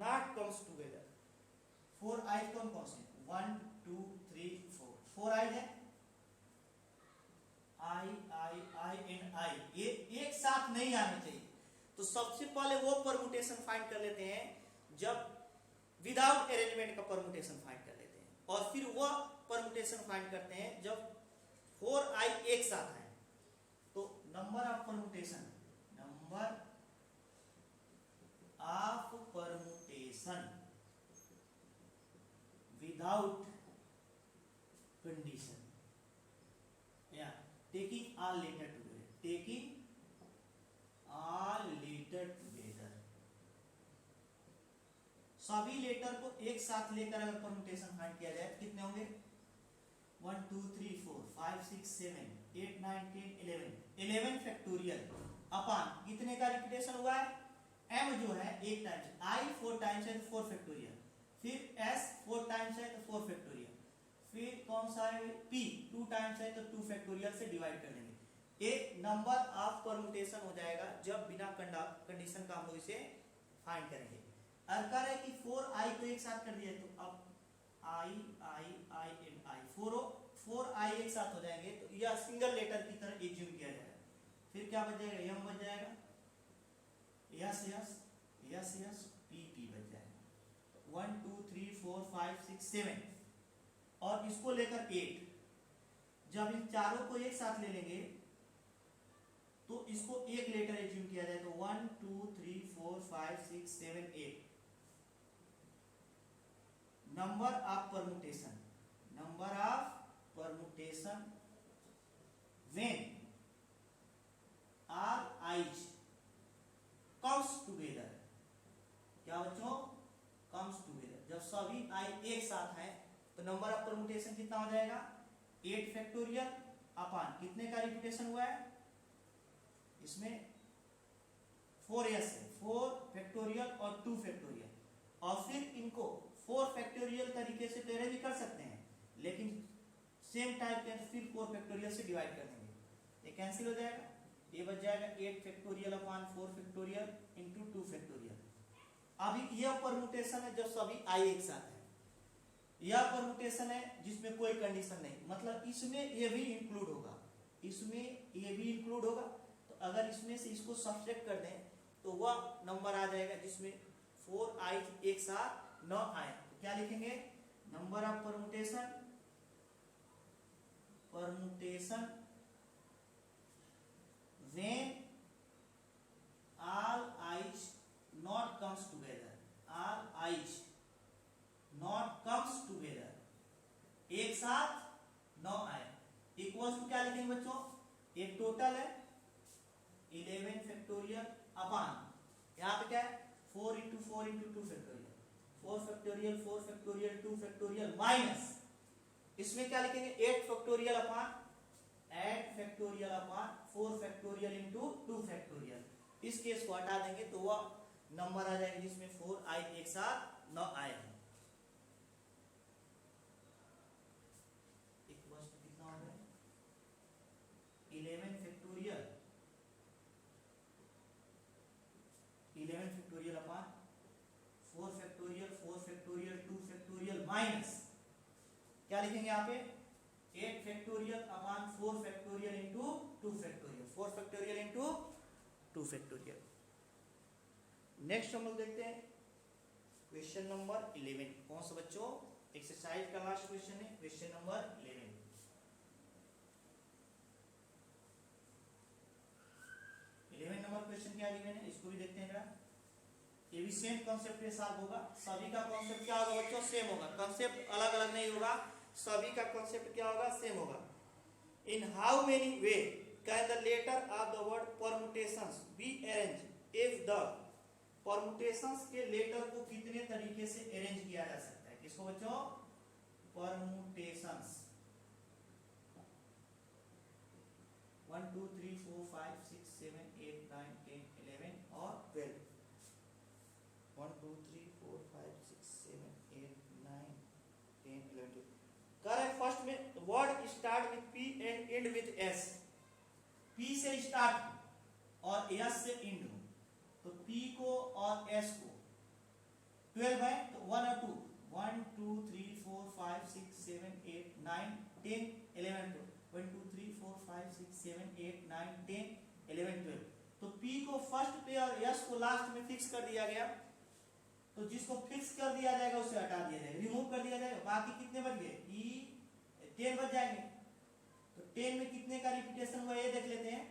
not comes together. Four eyes कौन कौन से? 1 2 3 4 फोर आइज है, आई एंड आई, ये एक साथ नहीं आने चाहिए। तो सबसे पहले वो परमुटेशन फाइंड कर लेते हैं जब विदाउट अरेंजमेंट का परमुटेशन फाइंड कर लेते हैं, और फिर वह परमुटेशन फाइंड करते हैं जब फोर आई एक साथ आए। तो number of permutation without condition, या taking all letter together, सभी लेटर को एक साथ लेकर अगर परमुटेशन फाइंड किया जाए कितने होंगे? 1 2 3 4 5 6 7 8 9 10 11 फैक्टोरियल अपान कितने का रिपीटेशन हुआ है? m जो है एक टाइम्स, i 4 टाइम्स है तो 4 फैक्टोरियल, फिर s 4 टाइम्स है तो 4 फैक्टोरियल, फिर कौन सा है? p 2 टाइम्स है तो 2 फैक्टोरियल से डिवाइड कर देंगे। एक नंबर ऑफ परमुटेशन हो जाएगा जब बिना कंडीशन का हम लोग इसे फाइंड करेंगे। अगर कह रहे कि 4i को एक साथ कर दिया तो अब i एंड i 4i एक साथ हो जाएंगे तो यह सिंगल लेटर की तरह एज्यूम किया जाएगा। फिर क्या बच जाएगा? m बच जाएगा, यस p बच जाएगा। 1 2 3 4 5 6 7 और इसको लेकर 8। जब इन चारों को एक साथ ले लेंगे तो इसको एक लेटर एज्यूम किया जाए तो 1 2 3 4 5 6 7 8। Number of permutation when R I's comes together. क्या बच्चों? कम्स टुगेदर, जब सभी आई एक साथ हैं तो नंबर ऑफ परमुटेशन कितना हो जाएगा? 8 फैक्टोरियल अपान कितने का रिपीटेशन हुआ है इसमें? 4s है, 4 फैक्टोरियल और 2 फैक्टोरियल, और फिर इनको 4 फैक्टोरियल तरीके से तो अरेंज कर सकते हैं, लेकिन सेम टाइप के फिर 4 फैक्टोरियल से डिवाइड कर देंगे, ये कैंसिल हो जाएगा। ये बच जाएगा 8 फैक्टोरियल अपान 4 फैक्टोरियल इंटू 2 फैक्टोरियल। अभी यह परमुटेशन है जब सभी आई एक साथ है, यह परमुटेशन है जिसमें कोई कंडीशन नहीं, मतलब इसमें ये भी इंक्लूड होगा, तो अगर इसमें से इसको सब्ट्रैक्ट कर दें तो वह नंबर आ जाएगा जिसमें 4 आई एक साथ न आए। तो क्या लिखेंगे? Number of permutation when all i's not comes together, एक साथ न आए, इक्वल टू क्या लिखेंगे बच्चों? एक टोटल है 11 फैक्टोरियल अपान यहाँ पे क्या है 4 into 4 into 2 factorial, 4 factorial 2 factorial minus इसमें क्या लिखेंगे 8 फैक्टोरियल अपान 4 फैक्टोरियल इंटू 2 फैक्टोरियल। इस केस को हटा देंगे तो वह नंबर आ जाएगा जिसमें 4 आई एक साथ न आए हैं। कितना हो गया 11 फैक्टोरियल अपान 4 फैक्टोरियल 2 फैक्टोरियल माइनस क्या लिखेंगे यहाँ पे 8 फैक्टोरियल अपान 4 factorial into 2 factorial, 4 factorial into 2 factorial. Next हम लोग देखते हैं क्वेश्चन नंबर 11। कौन सा बच्चों? एक्सरसाइज का लास्ट क्वेश्चन है, क्वेश्चन नंबर 11। नंबर क्वेश्चन क्या गिवन है इसको भी देखते हैं जरा। ये भी सेम कॉन्सेप्ट के साथ होगा, सभी का कॉन्सेप्ट क्या होगा बच्चों? सेम होगा, कॉन्सेप्ट अलग अलग नहीं होगा, सभी का कॉन्सेप्ट क्या होगा? सेम होगा। In how many way can the letter of the word permutations be arrange if the permutations के लेटर को कितने तरीके से अरेंज किया जा सकता है? किसको बच्चों? परमुटेशंस 1 2 3 4 5 6 7 8 9 10 11 और 12 1 2 3 4 5 6 7 8 9 10 11 12 कर है। फर्स्ट में word start with P and and with S. P से स्टार्ट और एस से एंड हो, तो पी को और एस को 12 है तो 1 और 2 1 2 3 4 5 6 7 8 9 10 11 12 1 2 3 4 5 6 7 8 9 10 11 12। तो P को फर्स्ट पे और S को लास्ट में फिक्स कर दिया गया, तो जिसको फिक्स कर दिया जाएगा उसे हटा दिया जाएगा, रिमूव कर दिया जाएगा। बाकी कितने बच गए? E 10 बच जाएंगे। तो 10 में कितने का रिपीटेशन हुआ ये देख लेते हैं।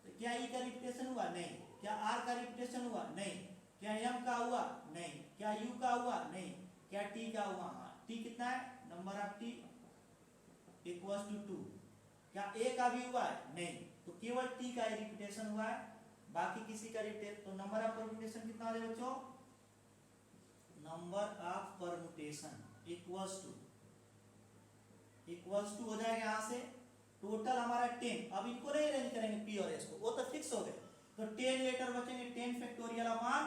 तो क्या E का रिपीटेशन हुआ? नहीं। क्या R का रिपीटेशन हुआ? नहीं। क्या M का हुआ? नहीं। क्या U का हुआ? नहीं। क्या T का हुआ? हाँ। T कितना है? Number of T equals to 2। क्या A का भी हुआ है? नहीं। तो केवल T का रिपीटेशन हुआ है, बाकी किसी का रिपीटेशन। तो नंबर ऑफ परम्यूटेशन कितना हो जाएगा बच्चों? Number of permutation equals to हो जाएगा यहां से टोटल हमारा 10। अब इनको नहीं अरेंज करेंगे P और S को, वो तो फिक्स हो गए। तो 10 लेटर बचेंगे 10 फैक्टोरियल अपॉन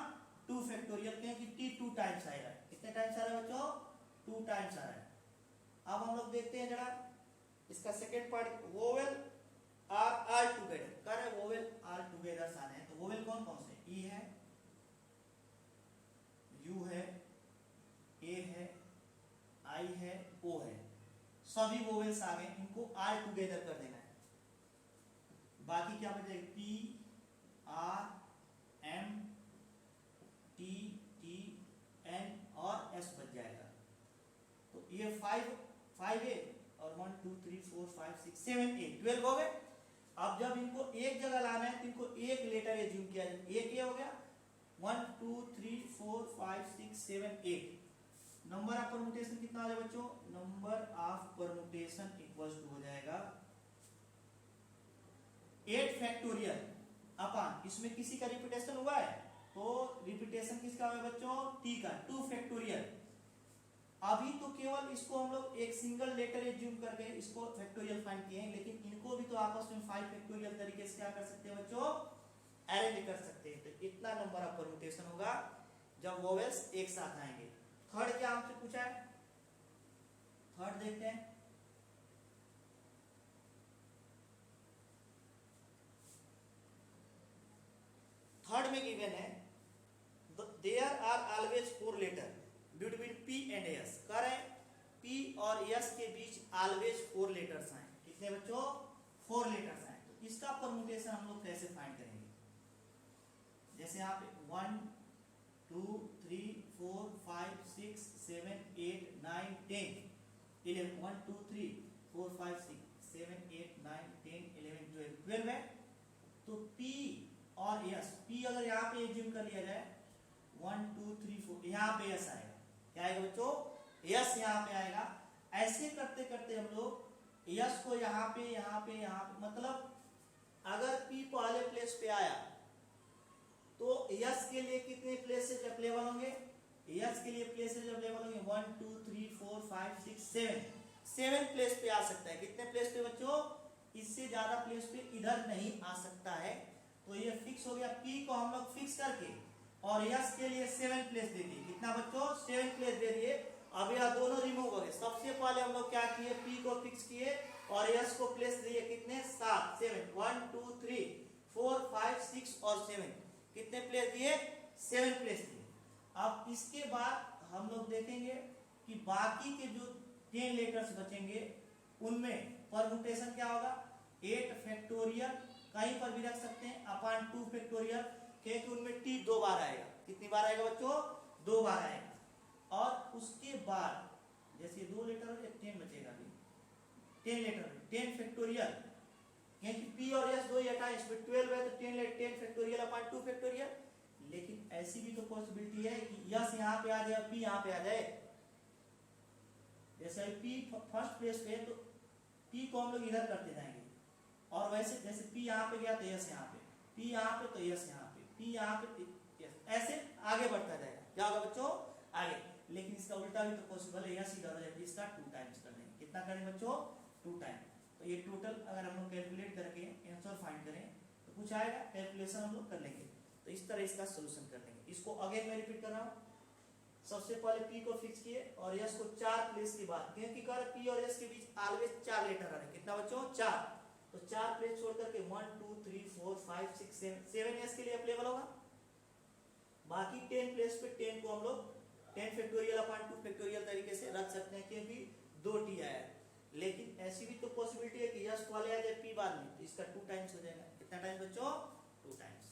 2 फैक्टोरियल, क्योंकि T 2 टाइम्स आएगा। कितने टाइम्स आ रहा है बच्चों? 2 टाइम्स आ रहा है। अब हम लोग देखते हैं जरा इसका second part. Vowel are all together कर है। वोवेल ऑल टुगेदर आने हैं, तो वोवेल कौन कौन से? E है, U है, A है, I है, O है। सभी वोवेल्स आ गए, इनको ऑल टुगेदर कर देना है। बाकी क्या बचेगा? P R M T T N और S बच जाएगा। तो ये 5 है और 1 2 3 4 5 6 7 8 12 हो गए। अब जब इनको एक जगह लाना है तो इनको एक लेटर एज्यूम किया जाए। एक ये हो गया 1 2 3 4 5 6 7 8। नंबर ऑफ परम्यूटेशन कितना आ जाएगा बच्चों? Number of permutation equals to हो जाएगा 8 फैक्टोरियल अपॉन, इसमें किसी का रिपीटेशन हुआ है तो रिपीटेशन किसका होगा बच्चों? T का 2 फैक्टोरियल। अभी तो केवल इसको हम लोग एक सिंगल लेटर एज्यूम करके इसको फैक्टोरियल फाइंड किए हैं, लेकिन इनको भी तो आपस में 5 फैक्टोरियल तरीके से क्या कर सकते हैं बच्चों? अरेंज कर सकते हैं। तो इतना नंबर ऑफ परम्यूटेशन होगा जब वोवेल्स एक साथ आएंगे। थर्ड क्या हमसे पूछा है? थर्ड देखते हैं। थर्ड में गिवन है there are always 4 letter between P and S। कर है P और S के बीच ऑलवेज 4 लेटर्स आए। कितने बच्चों? 4 लेटर्स आए। तो इसका परम्यूटेशन हम लोग कैसे फाइंड करेंगे? जैसे यहाँ पे 1 2 3 4 5 6 7 8 9 10 11 1 2 3 4 5 6 7 8 9 10 11 12 12 है। तो P और S, P अगर यहाँ पे एज्यूम कर लिया जाए 1 2 3 4, यहाँ पे S आएगा। क्या आएगा बच्चों? S यहाँ पे आएगा। ऐसे करते करते हम लोग S को यहाँ पे मतलब अगर P पहले प्लेस पे आया तो S के लिए कितने प्लेसेस अवेलेबल होंगे? S के लिए प्लेसेस अवेलेबल होंगे 1 2 3 4 5 6 7 प्लेस पे आ सकता है। कितने प्लेस पे बच्चों? इससे ज्यादा प्लेस पे इधर नहीं आ सकता है। तो ये फिक्स हो गया। P को हम लोग फिक्स करके और S के लिए 7 प्लेस दे दिए। कितना बच्चों? 7 प्लेस दे दिए। अब यह दोनों रिमूव हो गए। सबसे पहले हम लोग क्या किए? P को फिक्स किए और S को प्लेस दिए। कितने? 7 7 1 2 3 4 5 6 और 7 कितने प्लेस दिए? 7 प्लेस दिए। अब इसके बाद हम लोग देखेंगे कि बाकी के जो 10 लेटर्स बचेंगे उनमें परम्यूटेशन क्या होगा? 8 फैक्टोरियल कहीं पर भी रख सकते हैं अपॉन 2 फैक्टोरियल, क्योंकि उनमें T 2 बार आएगा। कितनी बार आएगा बच्चों? 2 बार आएगा। और उसके बाद जैसे 2 लेटर 10 बचेगा, भी 10 लेटर 10 फैक्टोरियल, क्योंकि P और S 2 ही हटाए, इसमें 12 है तो 10 फैक्टोरियल अपॉन 2 फैक्टोरियल। लेकिन ऐसी भी तो पॉसिबिलिटी है कि S यहाँ पे आ जाए, P यहाँ पे आ जाए। जैसे P फर्स्ट प्लेस पे है तो P को हम लोग इधर करते जाएंगे, और वैसे जैसे p यहाँ पे गया तो यस यहाँ पे, p यहाँ पे तो यस यहाँ पे, p यहाँ पे तो यस, ऐसे आगे बढ़ता जाएगा। क्या होगा बच्चों? आगे। लेकिन इसका उल्टा भी तो पॉसिबल है, यस इधर हो जाए, इसका 2 टाइम्स कर देंगे। कितना करें बच्चों? 2 टाइम। तो ये टोटल अगर हम लोग कैलकुलेट करके आंसर फाइंड करें तो कुछ आएगा, कैलकुलेशन हम लोग कर लेंगे। तो इस तरह इसका सोल्यूशन कर लेंगे। इसको अगेन मैं रिपीट कर रहा हूँ। सबसे पहले p को फिक्स किए और यस को 4 प्लेस के बाद, क्योंकि कह रहे p और यस के बीच ऑलवेज 4 लेटर आ रहे हैं। कितना बच्चों? 4। तो 4 प्लेस छोड़ करके 1 2 3 4 5 6 7 यस के लिए अप्लीकेबल होगा। बाकी 10 प्लेस पे 10 को हम लोग 10 फैक्टोरियल अपॉन 2 फैक्टोरियल तरीके से रख सकते हैं, क्योंकि 2 t आया है। लेकिन ऐसी भी तो पॉसिबिलिटी है कि यस पहले आ जाए p बाद में, तो इसका 2 टाइम्स हो जाएगा। कितना टाइम बच्चों? 2 टाइम्स।